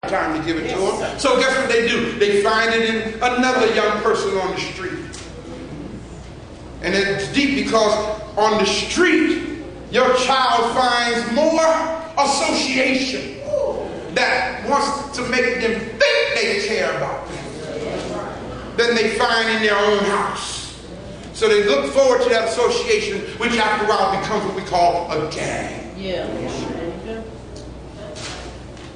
time to give it to them. So guess what they do? They find it in another young person on the street. And it's deep because on the street, your child finds more association that wants to make them think they care about them than they find in their own house. So they look forward to that association, which after a while becomes what we call a gang. Yeah.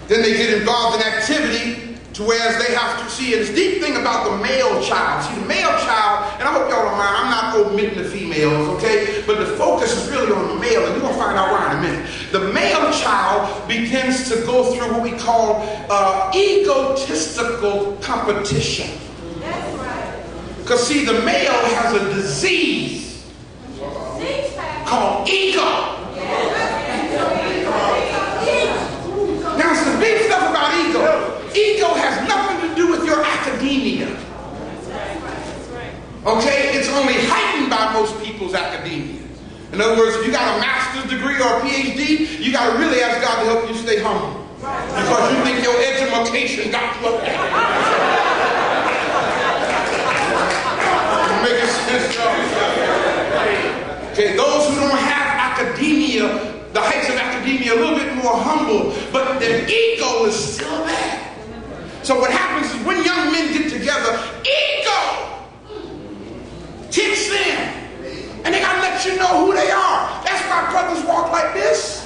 Then they get involved in activity to whereas they have to see. And this deep thing about the male child. See, the male child, and I hope y'all don't mind, I'm not omitting the females, okay? But the focus is really on the male, and you're going to find out why in a minute. The male child begins to go through what we call egotistical competition. That's right. Because see, the male has a disease called ego. Now, some big stuff about ego. Ego has nothing to do with your academia. Okay? It's only heightened by most people's academia. In other words, if you got a master's degree or a PhD, you got to really ask God to help you stay humble. Because you think your education got you up there. Making sense? Okay, those who don't have academia, the heights of academia, a little bit more humble, but their ego is still there. So what happens is when young men get together, ego kicks in. And they got to let you know who they are. That's why brothers walk like this.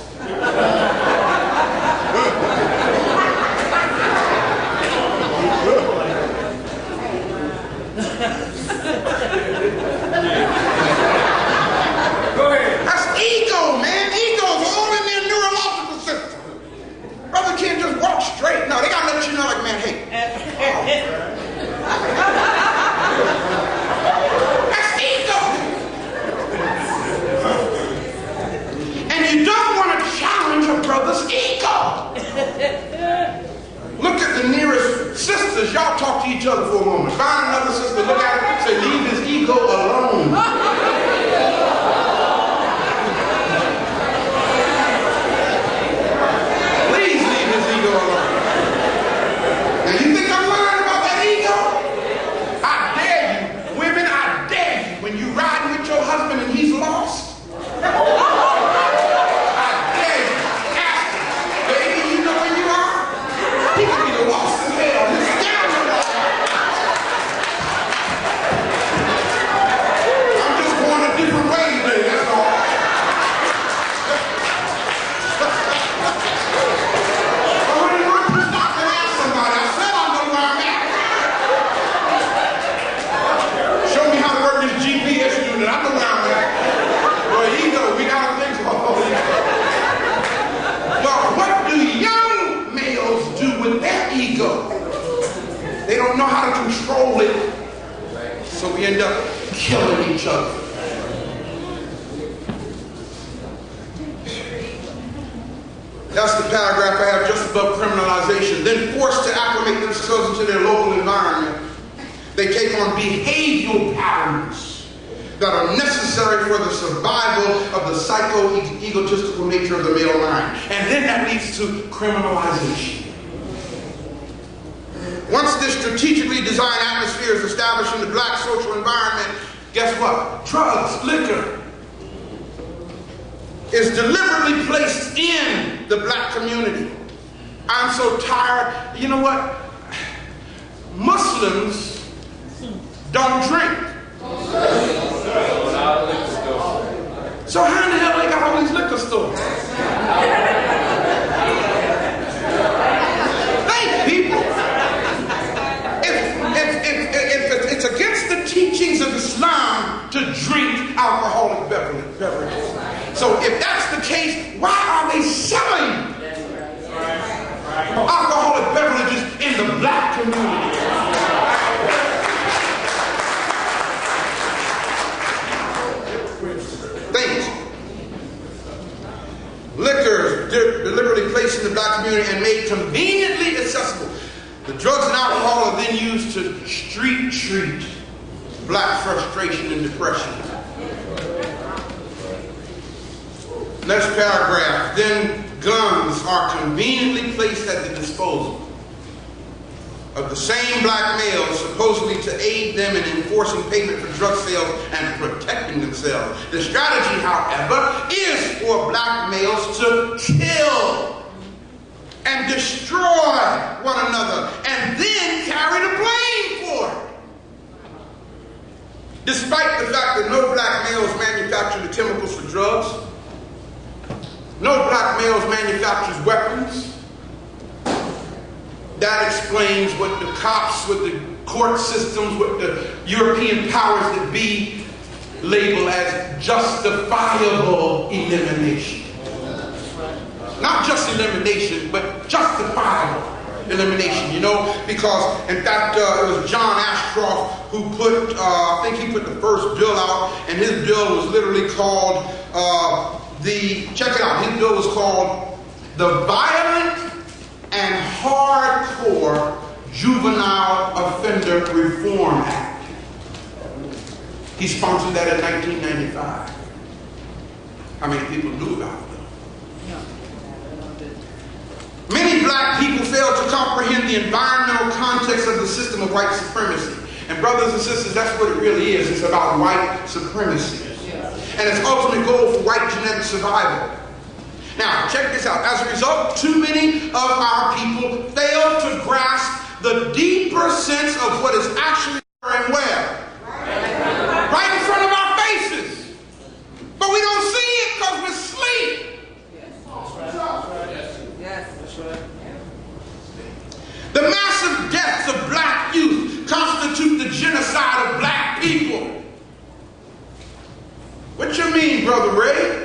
Go ahead. That's ego, man. Ego's all in their neurological system. Brother can't just walk straight. No, they got to let you know, like, man, hey. That's ego. And you don't want to challenge a brother's ego. Look at the nearest sisters. Y'all talk to each other for a moment. Find another sister, look at her, say, leave his ego alone. They don't know how to control it. So we end up killing each other. That's the paragraph I have just above criminalization. Then forced to acclimate themselves into their local environment, they take on behavioral patterns that are necessary for the survival of the psycho-egotistical nature of the male mind. And then that leads to criminalization. Once this strategically designed atmosphere is established in the black social environment, guess what? Drugs, liquor is deliberately placed in the black community. I'm so tired. You know what? Muslims don't drink. So how in the hell they got all these liquor stores? Thank people. It's against the teachings of Islam to drink alcoholic beverages. So if that's the case, why are they selling alcoholic beverages in the black community? Liquor deliberately placed in the black community and made conveniently accessible. The drugs and alcohol are then used to street treat black frustration and depression. Next paragraph. Then guns are conveniently placed at the disposal of the same black males supposedly to aid them in enforcing payment for drug sales and protecting themselves. The strategy, however, is for black males to kill and destroy one another and then carry the blame for it. Despite the fact that no black males manufacture the chemicals for drugs, no black males manufactures weapons. That explains what the cops, what the court systems, what the European powers that be label as justifiable elimination. Not just elimination, but justifiable elimination, you know, because in fact it was John Ashcroft who put, I think he put the first bill out, and his bill was literally called, check it out, his bill was called the Violent and Hardcore Juvenile Offender Reform Act. He sponsored that in 1995. How many people knew about it? Many black people fail to comprehend the environmental context of the system of white supremacy. And brothers and sisters, that's what it really is. It's about white supremacy. And its ultimate goal for white genetic survival. Now, check this out. As a result, too many of our people fail to grasp the deeper sense of what is actually occurring where? Right in front of our faces. But we don't see it because we're asleep. The massive deaths of black youth constitute the genocide of black people. What you mean, Brother Ray?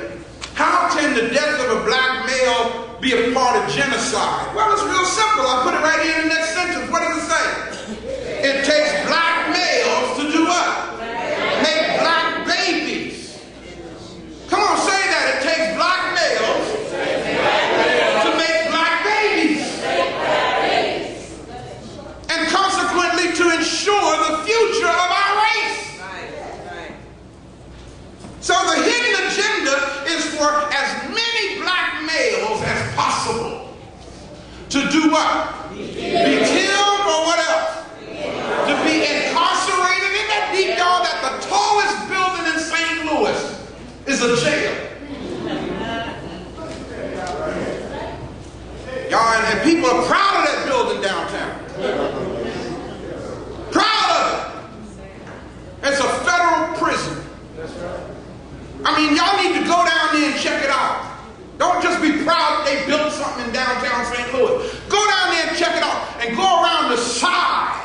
How can the death of a black male be a part of genocide? Well, it's real simple. I put it right here in the next sentence. What does it say? It takes black males to do what? Make black babies. Come on, say that. It takes black males to make black babies. And consequently to ensure the future of our race. So the hidden agenda is for as many black males as possible to do what? Be killed or what else? To be incarcerated. Isn't that deep, y'all, that the tallest building in St. Louis is a jail? Y'all, and people are proud of that building downtown. Proud of it. It's a federal prison. I mean, y'all need to go down there and check it out. Don't just be proud that they built something in downtown St. Louis. Go down there and check it out and go around the side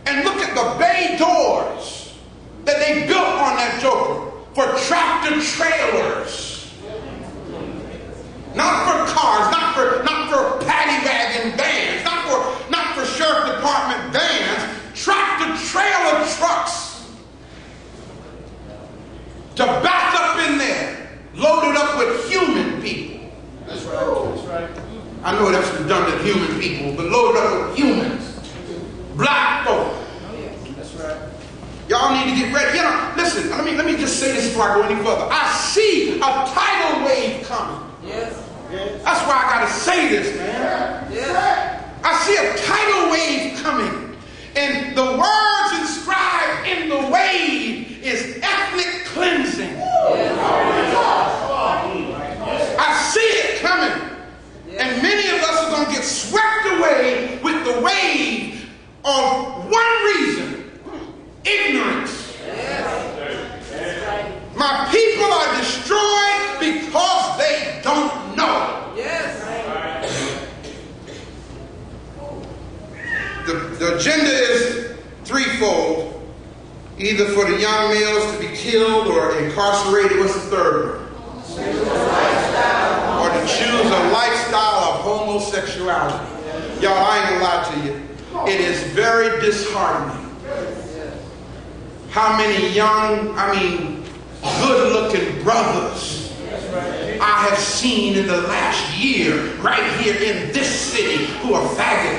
and look at the bay doors that they built on that joker for tractor trailers. Not for cars, not for paddy wagon vans, not for sheriff department vans, tractor trailer trucks. To back up in there, loaded up with human people. That's right. That's right. I know that's redundant, human people, but loaded up with humans. Black folk. That's right. Y'all need to get ready. You know, listen, let me just say this before I go any further. I see a tidal wave coming. Yes. That's why I gotta say this, man. Yes. I see a tidal wave coming. And the words inscribed in the wave is ethnic cleansing. I see it coming. And many of us are going to get swept away with the wave of one reason: ignorance. My people are destroyed because they don't know. The agenda is threefold. Either for the young males to be killed or incarcerated. What's the third one? Or to choose a lifestyle of homosexuality. Y'all, I ain't gonna lie to you. It is very disheartening how many young, good-looking brothers I have seen in the last year right here in this city who are faggots.